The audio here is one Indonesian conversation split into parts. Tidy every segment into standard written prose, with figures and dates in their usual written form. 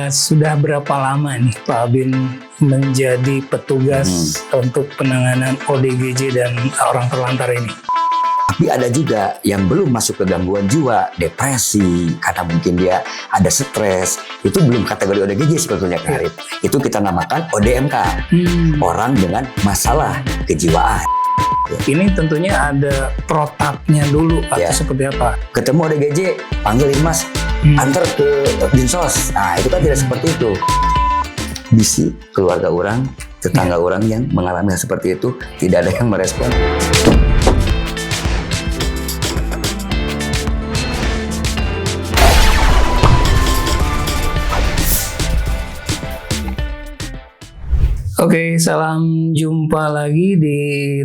Sudah berapa lama nih Pak Abin menjadi petugas untuk penanganan ODGJ dan orang terlantar ini? Tapi ada juga yang belum masuk ke gangguan jiwa, depresi, karena mungkin dia ada stres. Itu belum kategori ODGJ sebetulnya, Kak Arif. Itu kita namakan ODMK, orang dengan masalah kejiwaan. Ini tentunya ada protapnya dulu atau seperti apa? Ketemu ODGJ, panggilin Mas, antar ke Dinsos. Nah itu kan tidak seperti itu. Bisi keluarga orang, tetangga orang yang mengalami hal seperti itu, tidak ada yang merespon. Oke, salam jumpa lagi di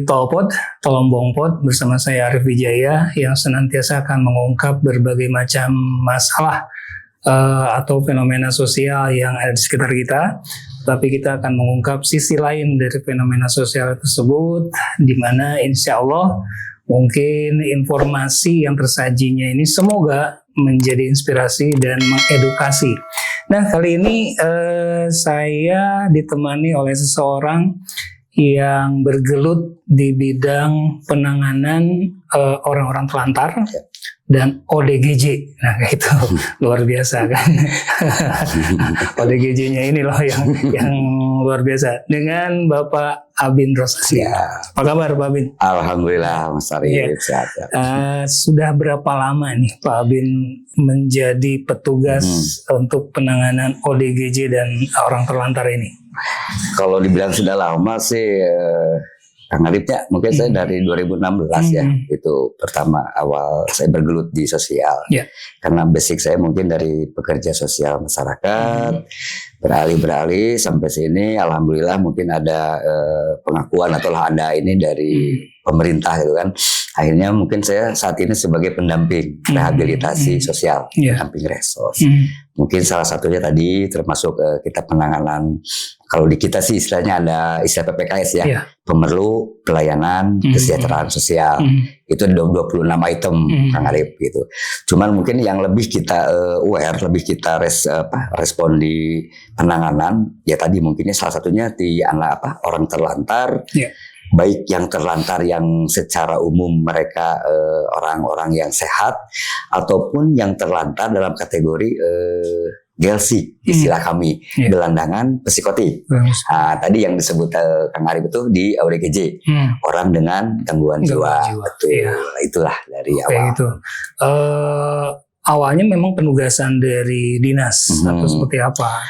Tolpod, Tolombongpod bersama saya Arif Wijaya yang senantiasa akan mengungkap berbagai macam masalah atau fenomena sosial yang ada di sekitar kita. Tapi kita akan mengungkap sisi lain dari fenomena sosial tersebut, di mana insya Allah mungkin informasi yang tersajinya ini semoga menjadi inspirasi dan mengedukasi. Nah, kali ini saya ditemani oleh seseorang yang bergelut di bidang penanganan orang-orang telantar dan ODGJ. Nah, itu luar biasa kan. ODGJ-nya ini loh yang luar biasa. Dengan Bapak Abin Rosasi. Apa kabar Pak Abin? Alhamdulillah Mas Arif, sehat. Sudah berapa lama nih Pak Abin menjadi petugas untuk penanganan ODGJ dan orang terlantar ini? Kalau dibilang sudah lama sih, Kang Arifnya mungkin saya dari 2016 ya, itu pertama awal saya bergelut di sosial. Karena basic saya mungkin dari pekerja sosial masyarakat, beralih sampai sini, alhamdulillah mungkin ada pengakuan atau ada ini dari pemerintah gitu kan. Akhirnya mungkin saya saat ini sebagai pendamping rehabilitasi sosial, pendamping resos. Mungkin salah satunya tadi termasuk kita penanganan, kalau di kita sih istilahnya ada istilah PPKS ya, pemerlu pelayanan kesejahteraan sosial. Itu 26 item Kang Arif gitu. Cuman mungkin yang lebih kita aware, lebih kita respon di penanganan ya tadi mungkinnya salah satunya di anak orang terlantar. Baik yang terlantar yang secara umum mereka orang-orang yang sehat, ataupun yang terlantar dalam kategori GLC istilah kami, gelandangan psikotik. Nah, tadi yang disebut Kang Arif itu di ODGJ, orang dengan gangguan jiwa. Betul, itulah dari awal. Itu. Awalnya memang penugasan dari dinas atau seperti apa?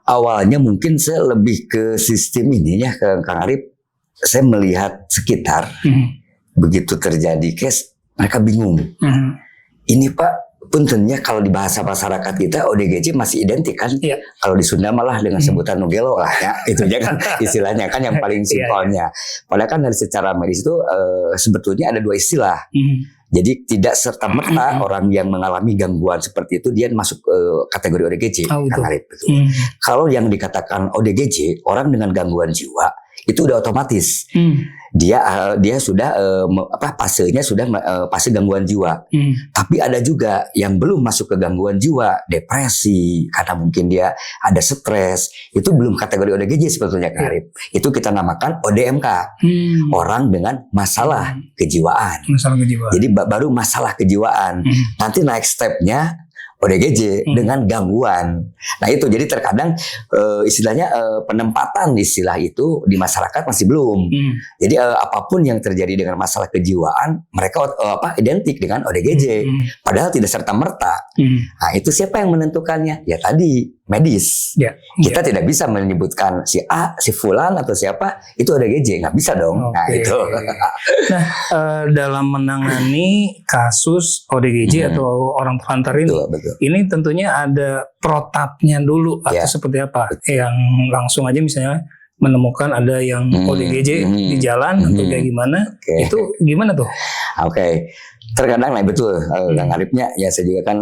Awalnya mungkin saya lebih ke sistem ini ya, Kang Arif. Saya melihat sekitar, begitu terjadi case, mereka bingung. Ini Pak, puntennya kalau di bahasa masyarakat kita ODGJ masih identik kan? Kalau di Sunda malah dengan sebutan nugelo lah ya, itu aja kan istilahnya kan yang paling simpelnya. Padahal kan dari secara medis itu sebetulnya ada dua istilah. Jadi tidak serta-merta orang yang mengalami gangguan seperti itu dia masuk kategori ODGJ. Kalau yang dikatakan ODGJ, orang dengan gangguan jiwa, itu udah otomatis dia sudah fasenya sudah fase gangguan jiwa. Tapi ada juga yang belum masuk ke gangguan jiwa, depresi, karena mungkin dia ada stres. Itu belum kategori ODGJ sebetulnya, Kak Arif. Itu kita namakan ODMK, orang dengan masalah kejiwaan. Jadi baru masalah kejiwaan. Nanti next stepnya ODGJ dengan gangguan. Nah itu jadi terkadang istilahnya penempatan istilah itu di masyarakat masih belum. Jadi apapun yang terjadi dengan masalah kejiwaan mereka identik dengan ODGJ. Padahal tidak serta-merta. Nah itu siapa yang menentukannya? Ya tadi medis. Kita tidak bisa menyebutkan si A, si Fulan atau siapa itu ODGJ, nggak bisa dong. Nah itu. Nah dalam menangani kasus ODGJ atau orang terlantar ini. Ini tentunya ada protapnya dulu atau seperti apa? Yang langsung aja misalnya menemukan ada yang ODGJ di jalan atau kayak gimana? Itu gimana tuh? Terkadang betul Kang Arifnya ya saya juga kan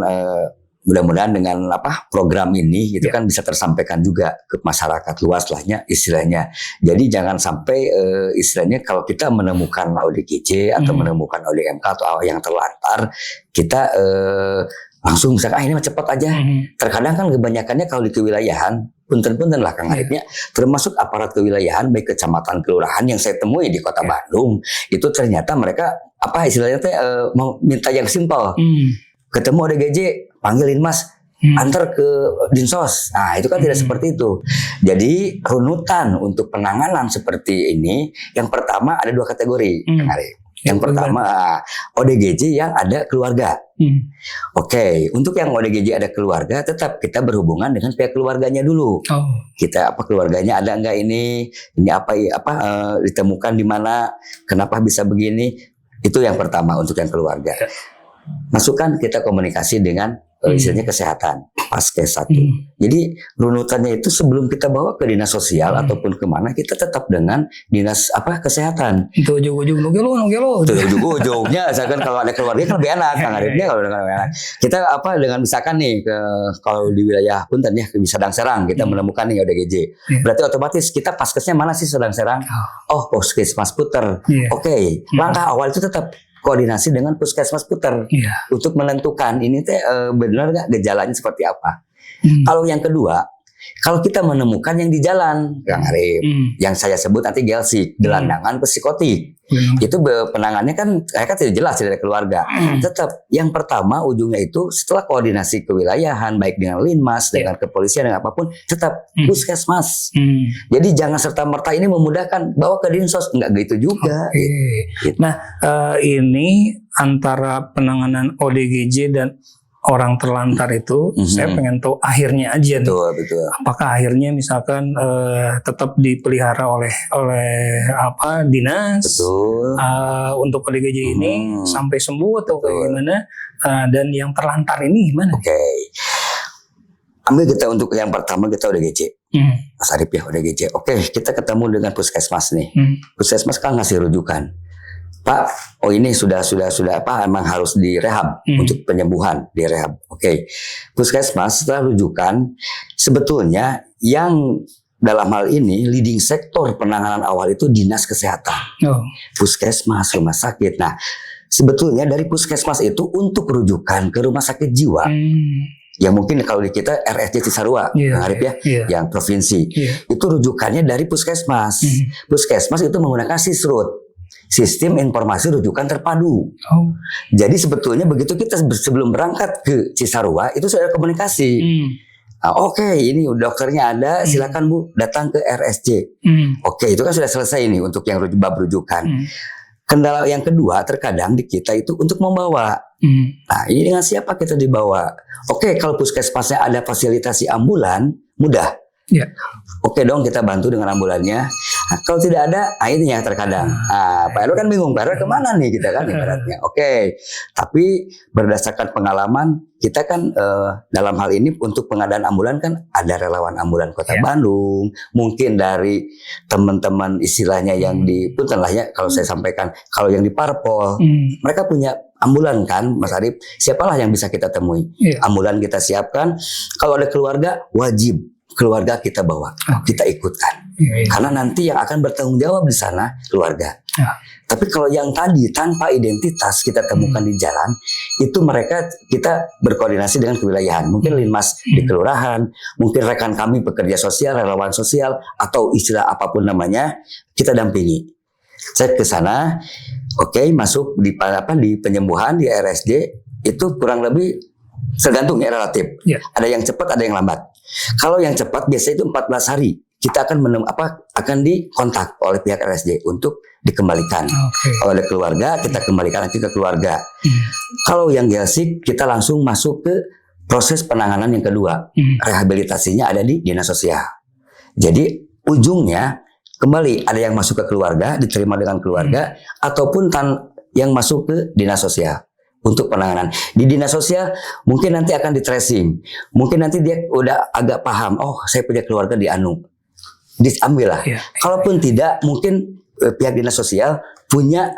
mudah-mudahan dengan program ini itu kan bisa tersampaikan juga ke masyarakat luas lahnya istilahnya. Jadi jangan sampai istilahnya kalau kita menemukan ODGJ atau menemukan ODMK atau yang terlantar kita langsung misalkan ini mah cepat aja. Terkadang kan kebanyakannya kalau di kewilayahan, punten-punten lah Kang Arifnya, termasuk aparat kewilayahan baik kecamatan kelurahan yang saya temui di Kota Bandung, itu ternyata mereka apa istilahnya mau minta yang simpel. Ketemu ODGJ, panggilin Mas, antar ke Dinsos. Nah itu kan tidak seperti itu. Jadi runutan untuk penanganan seperti ini, yang pertama ada 2 kategori Kang Arif. Yang pertama ODGJ yang ada keluarga. Oke, untuk yang ODGJ ada keluarga, tetap kita berhubungan dengan pihak keluarganya dulu. Kita apa keluarganya ada nggak ini apa ditemukan di mana, kenapa bisa begini? Itu yang pertama untuk yang keluarga. Masukkan kita komunikasi dengan istilahnya kesehatan Paskes 1. Jadi runutannya itu sebelum kita bawa ke dinas sosial ataupun kemana, kita tetap dengan dinas kesehatan. Itu ujung-ujung nugelo. Itu ujung-ujungnya, misalkan kalau ada keluarga kan lebih enak, Kang Arifnya kalau dengan enak. Kita dengan misalkan nih kalau di wilayah Punten ya di Sadang Serang kita menemukan nih ODGJ. Berarti otomatis kita Paskesnya mana sih Sadang Serang? Oh, Puskesmas Puter. Oke, langkah awal itu tetap koordinasi dengan Puskesmas Puter untuk menentukan ini benar nggak gejalanya seperti apa. Kalau yang kedua, kalau kita menemukan yang di jalan, Kang Arif, yang saya sebut nanti gelsik, gelandangan psikotik, itu penanganannya kan mereka tidak jelas dari keluarga. Tetap yang pertama ujungnya itu setelah koordinasi kewilayahan baik dengan Linmas, dengan kepolisian dengan apapun, tetap Puskesmas. Jadi jangan serta-merta ini memudahkan bawa ke Dinsos, enggak gitu juga. Gitu. Nah, ini antara penanganan ODGJ dan orang terlantar itu, saya pengen tahu akhirnya aja nih. Betul. Apakah akhirnya misalkan tetap dipelihara oleh dinas untuk ODGJ ini sampai sembuh atau kayak gimana? Dan yang terlantar ini gimana? Oke. Ambil kita untuk yang pertama kita ODGJ. Mas Arif ya ODGJ. Oke, kita ketemu dengan Puskesmas nih. Puskesmas kan ngasih rujukan. Pak, ini sudah emang harus direhab untuk penyembuhan, direhab. Oke. Puskesmas setelah rujukan, sebetulnya yang dalam hal ini leading sektor penanganan awal itu dinas kesehatan. Puskesmas, rumah sakit. Nah, sebetulnya dari Puskesmas itu untuk rujukan ke rumah sakit jiwa. Yang mungkin kalau di kita RSJ Cisarua, Arif yang provinsi. Itu rujukannya dari Puskesmas. Puskesmas itu menggunakan SISRUT. Sistem Informasi Rujukan Terpadu. Jadi sebetulnya begitu kita sebelum berangkat ke Cisarua itu sudah ada komunikasi. Oke, ini dokternya ada, silakan Bu datang ke RSJ. Oke, itu kan sudah selesai ini untuk yang bab rujukan. Kendala yang kedua terkadang di kita itu untuk membawa. Nah, ini dengan siapa kita dibawa? Oke, kalau Puskesmasnya ada fasilitasi ambulan, mudah. Oke dong, kita bantu dengan ambulannya. Nah, kalau tidak ada, ini yang terkadang. Pak RW kan bingung, Pak RW kemana nih kita kan ibaratnya. Oke, tapi berdasarkan pengalaman kita kan dalam hal ini untuk pengadaan ambulan kan ada relawan ambulan Kota Bandung, mungkin dari teman-teman istilahnya yang di Punten lah ya. Kalau saya sampaikan, kalau yang di Parpol, mereka punya ambulan kan, Mas Arif. Siapalah yang bisa kita temui? Ambulan kita siapkan. Kalau ada keluarga, wajib keluarga kita bawa, kita ikutkan. Karena nanti yang akan bertanggung jawab di sana keluarga. Tapi kalau yang tadi tanpa identitas kita temukan di jalan, itu mereka kita berkoordinasi dengan kewilayahan. Mungkin Linmas di kelurahan, mungkin rekan kami pekerja sosial, relawan sosial, atau istilah apapun namanya, kita dampingi. Saya ke sana, masuk di penyembuhan di RSJ itu kurang lebih tergantung ya relatif. Ada yang cepat, ada yang lambat. Kalau yang cepat biasanya itu 14 hari kita akan akan dikontak oleh pihak RSJ untuk dikembalikan. Oleh keluarga kita kembalikan nanti ke keluarga. Kalau yang gelsik kita langsung masuk ke proses penanganan yang kedua. Rehabilitasinya ada di dinas sosial. Jadi ujungnya kembali ada yang masuk ke keluarga, diterima dengan keluarga, ataupun yang masuk ke dinas sosial. Untuk penanganan di dinas sosial mungkin nanti akan di tracing, mungkin nanti dia udah agak paham, saya punya keluarga di diambil lah. Kalaupun tidak, mungkin pihak dinas sosial punya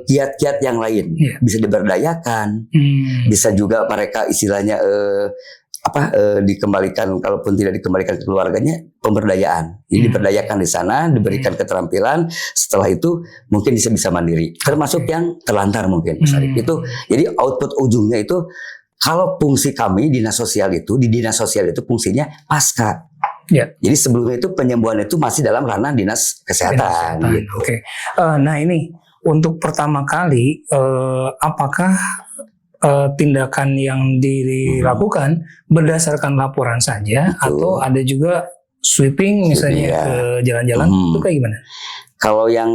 kiat-kiat yang lain, bisa diberdayakan, bisa juga mereka istilahnya dikembalikan, kalaupun tidak dikembalikan ke keluarganya, pemberdayaan. Ini diberdayakan di sana, diberikan keterampilan, setelah itu mungkin bisa mandiri. Termasuk yang terlantar mungkin, Mas Arif. Itu jadi output ujungnya itu Kalau fungsi kami di dinas sosial itu fungsinya pasca. Ya. Jadi sebelumnya itu penyembuhan itu masih dalam ranah dinas kesehatan. Gitu. Oke. Nah ini untuk pertama kali apakah tindakan yang dilakukan berdasarkan laporan saja atau ada juga sweeping misalnya ke jalan-jalan itu kayak gimana? Kalau yang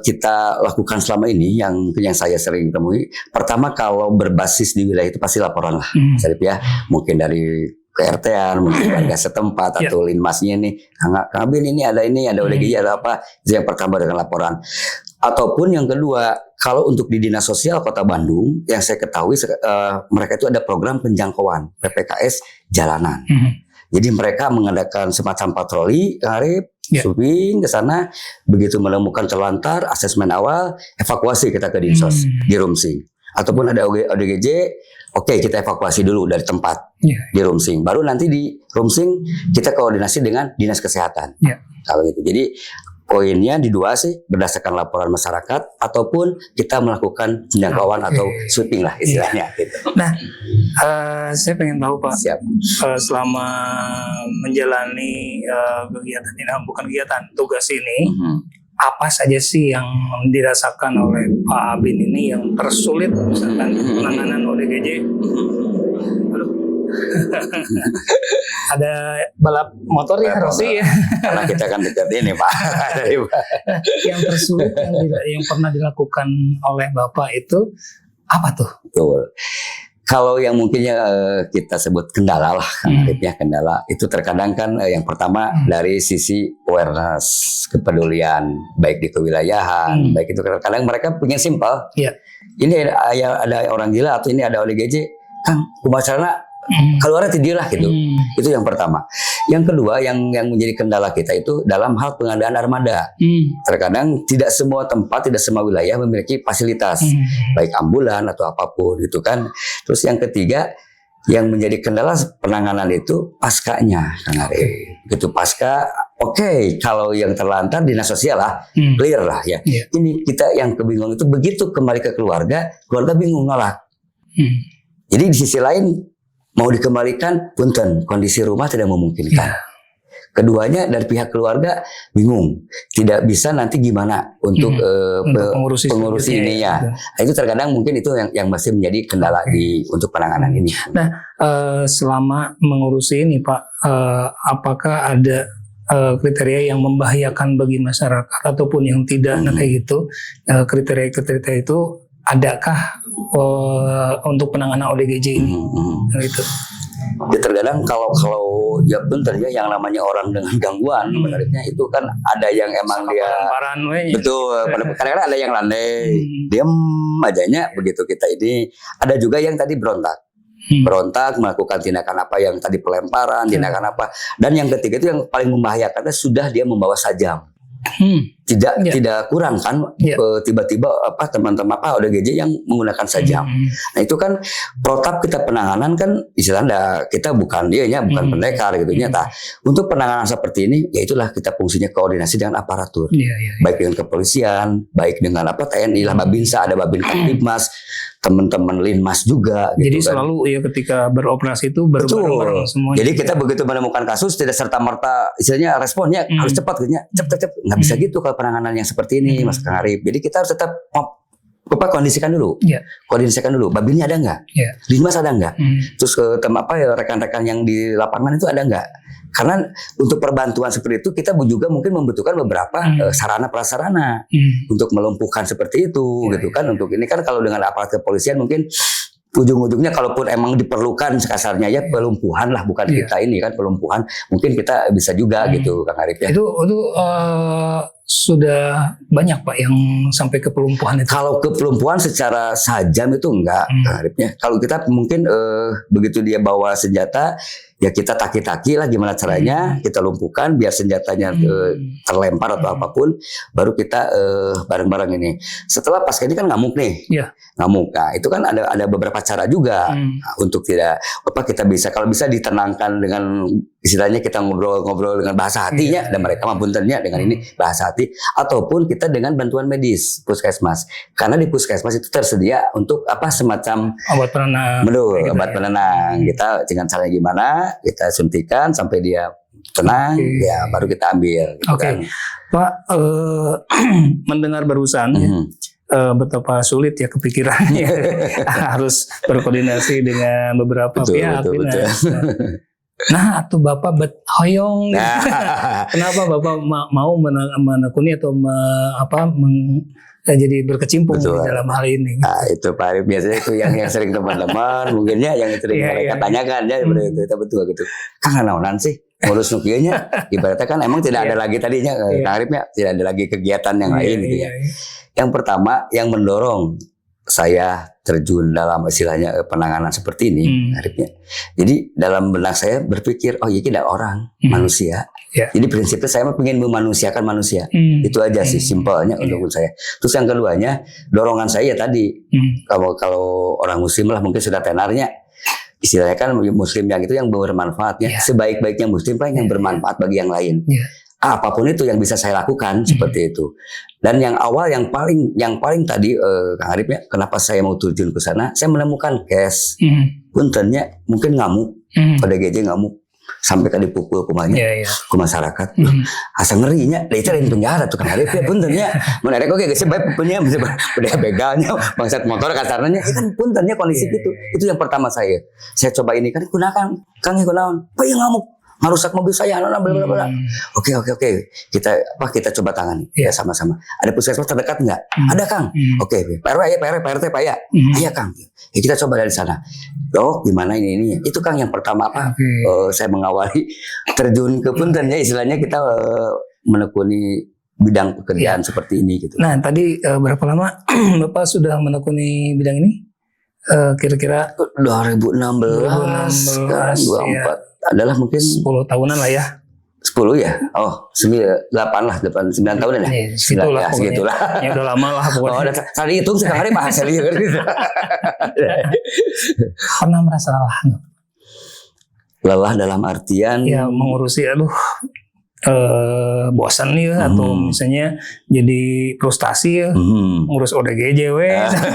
kita lakukan selama ini yang saya sering temui, pertama kalau berbasis di wilayah itu pasti laporan lah, Sarip ya, mungkin dari PRT-an, mungkin warga setempat atau linmasnya nih, Kang Abin ini ada ODGJ ada apa, itu yang pertama dengan laporan. Ataupun yang kedua, kalau untuk di Dinas Sosial Kota Bandung, yang saya ketahui mereka itu ada program penjangkauan PPKS jalanan. Jadi mereka mengadakan semacam patroli, sweeping ke sana, begitu menemukan terlantar, asesmen awal, evakuasi kita ke Dinsos di Rumsing. Ataupun ada ODGJ, oke, kita evakuasi dulu dari tempat di Rumsing. Baru nanti di Rumsing kita koordinasi dengan Dinas Kesehatan. Kalau gitu. Jadi poinnya di dua sih, berdasarkan laporan masyarakat ataupun kita melakukan penjangkauan atau sweeping lah istilahnya. Gitu. Nah, saya pengen tahu Pak, selama menjalani kegiatan ini, bukan kegiatan, tugas ini, apa saja sih yang dirasakan oleh Pak Abin ini yang tersulit misalkan penanganan ODGJ? Ada balap motor ya Rossi ya. Karena kita kan dekat ini Pak. Yang tersulit yang pernah dilakukan oleh Bapak itu apa tuh? Betul. Kalau yang mungkinnya kita sebut kendala lah, kendala itu terkadang kan yang pertama dari sisi awareness, kepedulian, baik di kewilayahan, baik itu kadang mereka punya simpel. Ini ada orang gila atau ini ada ODGJ, Kang, kumacarana keluarnya tidur lah gitu. Itu yang pertama. Yang kedua yang menjadi kendala kita itu dalam hal pengadaan armada. Terkadang tidak semua tempat, tidak semua wilayah memiliki fasilitas, baik ambulan atau apapun gitu kan. Terus yang ketiga yang menjadi kendala penanganan itu paskanya, Kang Arif. Gitu pasca, oke, kalau yang terlantar dinas sosial lah, clear lah ya. Ini kita yang kebingungan itu begitu kembali ke keluarga bingung nolak. Jadi di sisi lain mau dikembalikan, punten, kondisi rumah tidak memungkinkan. Keduanya dari pihak keluarga bingung, tidak bisa nanti gimana untuk pengurusi ininya. Nah, itu terkadang mungkin itu yang masih menjadi kendala untuk penanganan ini. Nah, selama mengurusi ini Pak, apakah ada kriteria yang membahayakan bagi masyarakat ataupun yang tidak? Nah kayak gitu, kriteria-kriteria itu adakah untuk penanganan ODGJ ini? Gitu. Ya terkadang kalau ya bentar ya yang namanya orang dengan gangguan menariknya itu kan ada yang emang dia betul, kadang-kadang ada yang landai, diam ajanya begitu kita ini, ada juga yang tadi berontak melakukan tindakan apa yang tadi pelemparan, tindakan apa, dan yang ketiga itu yang paling membahayakan sudah dia membawa sajam. Tidak kurang kan tiba-tiba teman-teman ODGJ yang menggunakan sajam. Nah itu kan protap kita penanganan kan istilahnya kita bukan bukan pendekar gitu nyata. Untuk penanganan seperti ini ya itulah kita fungsinya koordinasi dengan aparatur. Baik dengan kepolisian, baik dengan TNI lah, Babinsa, ada Babin Kaptibmas, teman-teman Linmas juga. Jadi gitu selalu ya ketika beroperasi itu bareng-bareng semuanya. Jadi kita begitu menemukan kasus tidak serta-merta istilahnya responnya harus cepat cepet. Nggak bisa gitu kalau penanganan yang seperti ini Mas Kang Arif. Jadi kita harus tetap kondisikan dulu. Koordinasikan dulu. Babinnya ada nggak? Linmas ada nggak? Terus rekan-rekan yang di lapangan itu ada nggak? Karena untuk perbantuan seperti itu kita juga mungkin membutuhkan beberapa sarana prasarana untuk melumpuhkan seperti itu gitu kan. Untuk ini kan kalau dengan aparat kepolisian mungkin ujung-ujungnya kalaupun emang diperlukan sekasarnya ya pelumpuhan lah, bukan kita ini kan pelumpuhan, mungkin kita bisa juga gitu Kang Arif ya. Itu sudah banyak Pak yang sampai ke pelumpuhan itu. Kalau ke pelumpuhan secara sajam itu enggak Kang Arifnya. Kalau kita mungkin begitu dia bawa senjata ya kita taki-taki lah gimana caranya kita lumpuhkan biar senjatanya terlempar atau apapun, baru kita bareng-bareng ini. Setelah pasca ini kan ngamuk nih, ngamuk. Nah itu kan ada beberapa cara juga untuk tidak kita bisa kalau bisa ditenangkan dengan istilahnya kita ngobrol-ngobrol dengan bahasa hatinya, dan mereka puntennya dengan ini bahasa hati, ataupun kita dengan bantuan medis puskesmas. Karena di puskesmas itu tersedia untuk apa semacam obat penenang. Betul, obat penenang. Kita dengan caranya gimana? Kita suntikan sampai dia tenang, ya baru kita ambil. Gitu kan. Pak, mendengar barusan. Betapa sulit ya kepikirannya harus berkoordinasi dengan beberapa pihak. Betul. Nah, atau Bapak hoyong. Kenapa Bapak mau menekuni atau jadi berkecimpung di dalam hal ini? Nah, itu Pak Arif biasanya itu yang sering teman-teman mungkinnya yang sering mereka tanyakan ya seperti itu. Betul gitu. Kang naonan sih ngurus nukianya, ibaratnya kan emang tidak ada lagi tadinya Kang Arifnya tidak ada lagi kegiatan yang lain gitu ya. Yang pertama yang mendorong saya terjun dalam istilahnya penanganan seperti ini, Arifnya. Jadi dalam benak saya berpikir, oh iya kita orang manusia. Jadi prinsipnya saya ingin memanusiakan manusia. Itu aja sih simpelnya untuk saya. Terus yang keduanya dorongan saya tadi, kalau orang Muslim lah mungkin sudah tenarnya. Istilahnya kan Muslim yang itu yang bermanfaat ya. Sebaik-baiknya Muslim kan yang bermanfaat bagi yang lain. Apapun itu yang bisa saya lakukan seperti itu. Dan yang awal yang paling tadi Kang Arif ya, kenapa saya mau terjun ke sana? Saya menemukan case puntennya mungkin ngamuk, ODGJ ngamuk sampai kan dipukul kumanya ke masyarakat. Asa ngerinya, itu ada penjara tuh Kang Arif ya puntennya. Menarik oke guys, baik punya bisa begalnya bangsat motor kasarnya kan puntennya kondisi gitu. Itu yang pertama saya coba ini kan gunakan Kang gunakan. Apa yang ngamuk? Merusak mobil saya, bla bla bla. Oke. Kita coba tangani. Ya sama-sama. Ada puskesmas terdekat enggak? Ada Kang. Oke. PRT Pak ya. Iya Kang. Ya, kita coba dari sana. Dok, gimana ini? Itu Kang yang pertama apa? Saya mengawali terjun ke punten ya istilahnya kita menekuni bidang pekerjaan seperti ini gitu. Nah, tadi berapa lama Bapak sudah menekuni bidang ini? Kira-kira 2016 kan 24 adalah mungkin 10 tahunan lah ya. 10 ya? Oh, 8 lah, 9 tahunan ya? Segitulah. Ya udah lama lah pokoknya. Tadi hitung sekali bahasa liur gitu. Pernah merasa lelah nggak? Lelah dalam artian? Ya mengurusi, bosan nih ya, atau misalnya jadi frustasi ya, ngurus ODGJ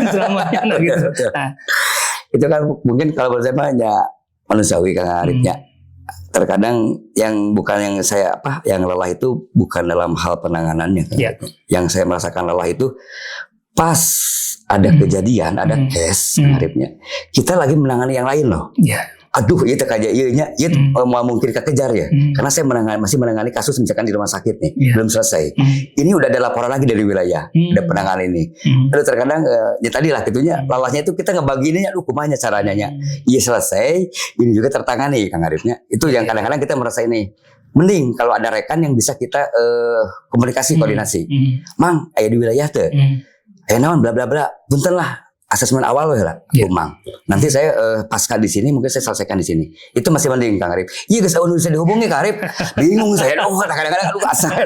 selamanya gitu. Nah, itu kan mungkin kalau menurut saya hanya manusiawi Kang Arifnya. Terkadang yang lelah itu bukan dalam hal penanganannya. Yang saya merasakan lelah itu pas ada kejadian, ada case Arifnya. Kita lagi menangani yang lain loh. Aduh, itu kayak mau mungkin kekejar ya. Karena saya masih menangani kasus misalkan di rumah sakit nih, belum selesai. Ini udah ada laporan lagi dari wilayah, ada penanganan ini. Lalu terkadang ya tadi lah gitunya, lelahnya itu kita ngebagiinnya, kumanya caranya. Iya selesai, ini juga tertangani Kang Arifnya. Itu yang kadang-kadang kita merasa ini. Mending kalau ada rekan yang bisa kita koordinasi. Mang, aya di wilayah teh. Naon bla bla bla. Punten lah. Asesmen awal lah, Mang. Nanti saya pasca di sini mungkin saya selesaikan di sini. Itu masih mending Kang Arif. Iya guys, bisa dihubungi Kang Arif. Bingung saya. Kadang-kadang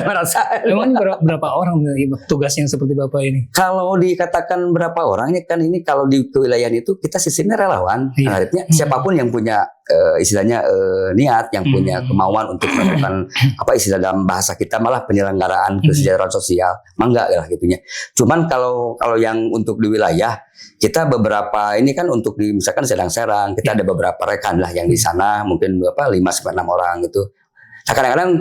merasa. Memang berapa orang tugas yang seperti Bapak ini? Kalau dikatakan berapa orang kan ini kalau di kewilayahan itu kita sistemnya relawan. Kang Arifnya siapapun yang punya istilahnya niat, yang punya kemauan untuk melakukan istilah dalam bahasa kita malah penyelenggaraan kesejahteraan sosial, mangga lah gitunya. Cuman kalau yang untuk di wilayah kita beberapa ini kan untuk di misalkan Serang kita ada beberapa rekan lah yang di sana mungkin 5-6 orang gitu. Nah, kadang-kadang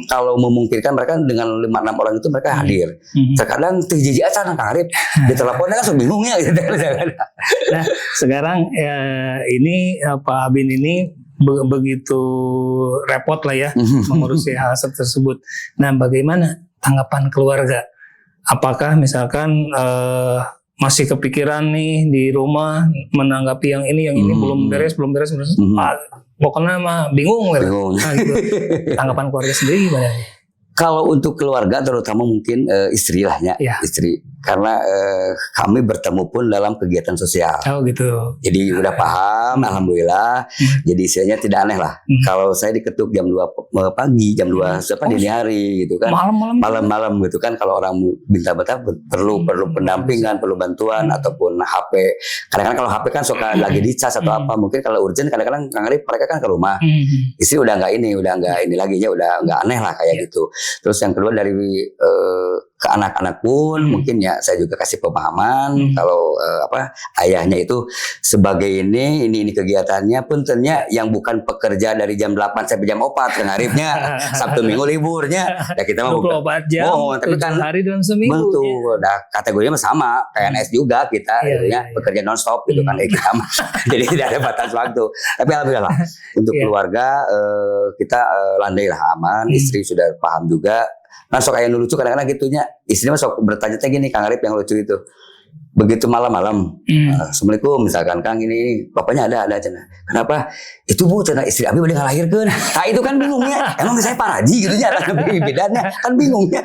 kalau memungkinkan mereka dengan 5-6 orang itu mereka hadir. Terkadang terjadi acara Kang Arif di teleponnya langsung bingungnya gitu. Nah, sekarang ini Pak Abin ini begitu repot lah ya mengurusi hal tersebut. Nah, bagaimana tanggapan keluarga? Apakah misalkan masih kepikiran nih di rumah menanggapi yang ini belum beres. Pokoknya mah bingung. Nah, gitu. Tanggapan keluarga sendiri gimana? Kalau untuk keluarga terutama mungkin istri lah ya, istri. Karena kami bertemu pun dalam kegiatan sosial. Oh gitu. Jadi udah paham, alhamdulillah. Jadi istilahnya tidak aneh lah. Kalau saya diketuk jam 2 pagi, jam 2 dini hari gitu kan. Malam-malam gitu kan, kalau orang minta perlu pendampingan, perlu bantuan ataupun HP. Kadang-kadang kalau HP kan suka lagi dicas atau apa, mungkin kalau urgent kadang-kadang Kang Arif mereka kan ke rumah. Istri udah nggak ini lagi ya, udah nggak aneh lah kayak gitu. Terus yang kedua dari ke anak-anak pun mungkin ya saya juga kasih pemahaman kalau ayahnya itu sebagai ini kegiatannya pun ternyata yang bukan pekerja dari jam 8 sampai jam 4 Kang Arifnya Sabtu Minggu liburnya. Ya kita mah 24 jam, tapi kan hari dalam seminggu. Betul. Nah, kategorinya sama, PNS juga kita pekerja non-stop gitu kan kita mah. Jadi tidak ada batas waktu. Tapi alhamdulillah untuk keluarga kita landai lah aman, istri sudah paham juga. Nah sok kayak lucu kadang-kadang gitunya, istrinya sok bertanya gini Kang Arif yang lucu itu. Begitu malam-malam, Assalamualaikum misalkan Kang ini bapaknya ada cina. Kenapa? Itu Bu cina istri Abi udah ngelahirkan. Nah itu kan bingungnya. Emang saya paraji gitu ya, bedanya kan bingungnya.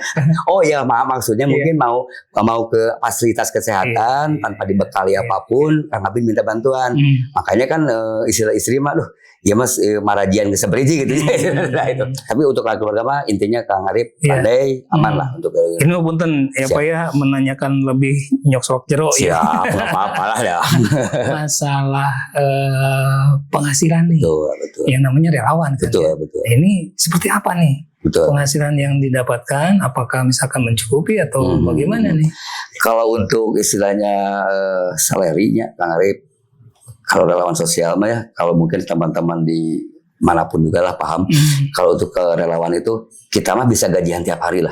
Oh ya maaf maksudnya mungkin mau ke fasilitas kesehatan tanpa dibekali apapun, Kang Abi minta bantuan. Makanya kan istilah istri mah ya mas marajian keseberiji gitu ya. Nah, itu. Tapi untuk keluarga mah intinya Kang Arif pandai aman lah untuk ini punten ya Pak ya menanyakan lebih nyok-sok jero ya. Siap, apa-apa lah ya. Masalah penghasilan nih. Betul. Yang namanya relawan kan. Betul. Ini seperti apa nih? Betul. Penghasilan yang didapatkan apakah misalkan mencukupi atau bagaimana nih? Kalau untuk istilahnya salary-nya Kang Arif, kalau relawan sosial mah ya, kalau mungkin teman-teman di manapun juga lah paham. Kalau untuk ke relawan itu kita mah bisa gajian tiap hari lah.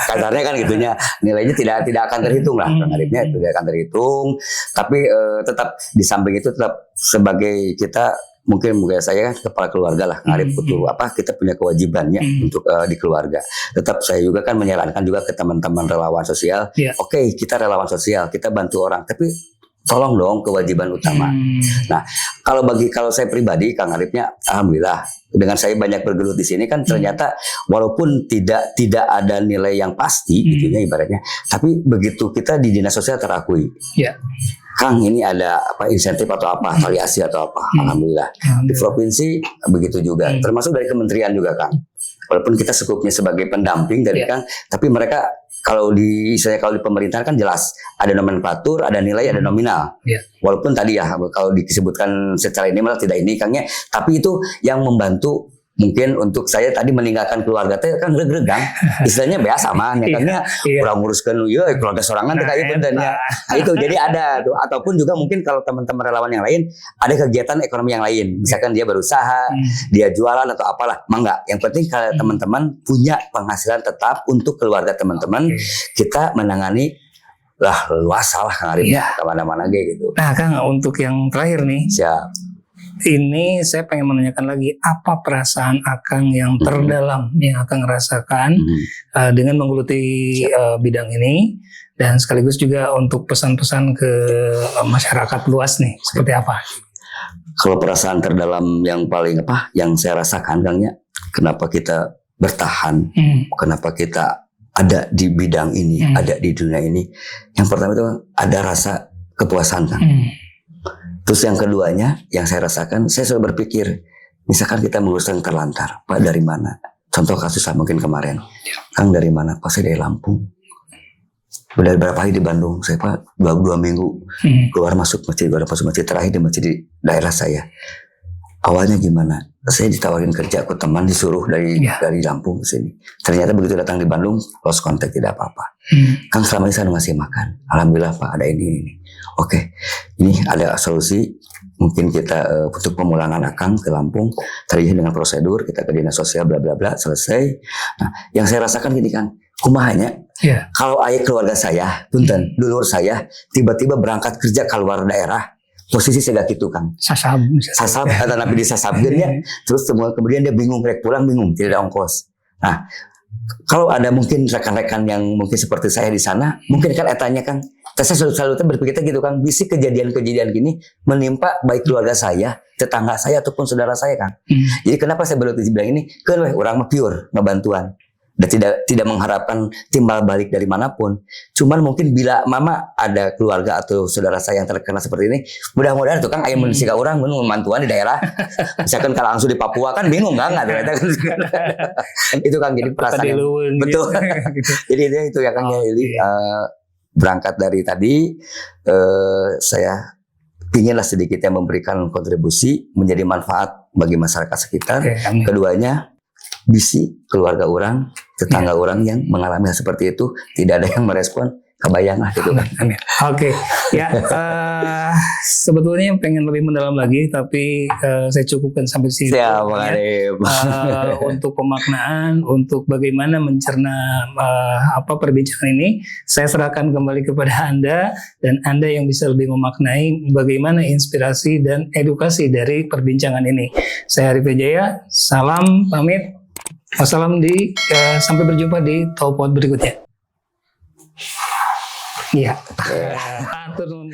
Kasarnya kan gitunya, nilainya tidak akan terhitung lah. Kang Arifnya tidak akan terhitung. Tapi tetap di samping itu tetap sebagai kita mungkin saya kan kepala keluarga lah. Kang Arif butuh kita punya kewajibannya untuk di keluarga. Tetap saya juga kan menyarankan juga ke teman-teman relawan sosial. Oke, kita relawan sosial, kita bantu orang, tapi tolong dong kewajiban utama. Nah, kalau saya pribadi Kang Arifnya alhamdulillah dengan saya banyak bergelut di sini kan ternyata walaupun tidak ada nilai yang pasti gitu ya ibaratnya, tapi begitu kita di dinas sosial terakui. Kang ini ada insentif atau variasi atau apa. Alhamdulillah. Di provinsi begitu juga. Termasuk dari kementerian juga Kang. Walaupun kita skupnya sebagai pendamping dari Kang, tapi mereka kalau di pemerintahan kan jelas ada nomenklatur, ada nilai, ada nominal. Walaupun tadi ya kalau disebutkan secara ini malah tidak ini Kangnya, tapi itu yang membantu mungkin untuk saya tadi meninggalkan keluarga teh kan gregang. Istilahnya biasa mah Kangnya kurang nguruskan keluarga sorangan teh kayak benernya. Itu jadi ada tuh, ataupun juga mungkin kalau teman-teman relawan yang lain ada kegiatan ekonomi yang lain. Misalkan dia berusaha, dia jualan atau apalah, enggak. Yang penting kalau teman-teman punya penghasilan tetap untuk keluarga teman-teman, kita menangani lah luas salah Kang Arif kemana-mana gitu. Nah Kang untuk yang terakhir nih. Siap. Ini saya pengen menanyakan lagi apa perasaan Akang yang terdalam yang Akang rasakan dengan menggeluti bidang ini dan sekaligus juga untuk pesan-pesan ke masyarakat luas nih seperti apa? Kalau perasaan terdalam yang paling yang saya rasakan Kangnya, kenapa kita bertahan, kenapa kita ada di bidang ini, ada di dunia ini. Yang pertama itu ada rasa kepuasan Kang. Terus yang keduanya, yang saya rasakan, saya selalu berpikir, misalkan kita menguruskan terlantar, Pak dari mana? Contoh kasus mungkin kemarin, Kang dari mana? Pak saya dari Lampung. Udah berapa hari di Bandung, saya Pak 2 minggu keluar masuk masjid, terakhir di masjid di daerah saya. Awalnya gimana? Saya ditawarin kerja, aku teman disuruh dari Lampung ke sini. Ternyata begitu datang di Bandung, lost contact tidak apa-apa. Kang selama ini saya ngasih makan. Alhamdulillah Pak ada ini. Oke, ini ada solusi. Mungkin kita untuk pemulangan Akang ke Lampung. Tadinya dengan prosedur kita ke dinas sosial bla bla bla selesai. Nah, yang saya rasakan gini kan, kumahanya. Kalau ayah keluarga saya, punten, dulur saya tiba-tiba berangkat kerja ke luar daerah. Posisi saya gak gitu Kang. Sasab atau nabi disasabkan ya. Terus kemudian dia bingung, rek pulang bingung, tidak ada ongkos. Nah, kalau ada mungkin rekan-rekan yang mungkin seperti saya di sana, mungkin kan etanya Kang. Saya selalu berpikir gitu Kang, bisa kejadian-kejadian gini menimpa baik keluarga saya, tetangga saya ataupun saudara saya Kang. Jadi kenapa saya baru bilang ini? Kan orang mah pure ngebantuan. dan tidak mengharapkan timbal balik dari manapun. Cuman mungkin bila mama ada keluarga atau saudara saya yang terkena seperti ini, mudah-mudahan tukang ayam manusia orang mantuan di daerah, misalkan kalau langsung di Papua kan bingung nggak ternyata kan. Itu kan jadi perasaan yang, betul. Jadi itu ya Kang Eli, berangkat dari tadi saya inginlah sedikit yang memberikan kontribusi menjadi manfaat bagi masyarakat sekitar. Keduanya bisi keluarga orang, tetangga orang yang mengalami hal seperti itu, tidak ada yang merespon, kebayang lah gitu kan. Oke, ya sebetulnya pengen lebih mendalam lagi, tapi saya cukupkan sampai sini. Siap, untuk pemaknaan, untuk bagaimana mencerna perbincangan ini, saya serahkan kembali kepada Anda, dan Anda yang bisa lebih memaknai bagaimana inspirasi dan edukasi dari perbincangan ini. Saya Arif Wijaya, salam pamit. Wassalam sampai berjumpa di Talkpod berikutnya. Iya. Atur nuhun.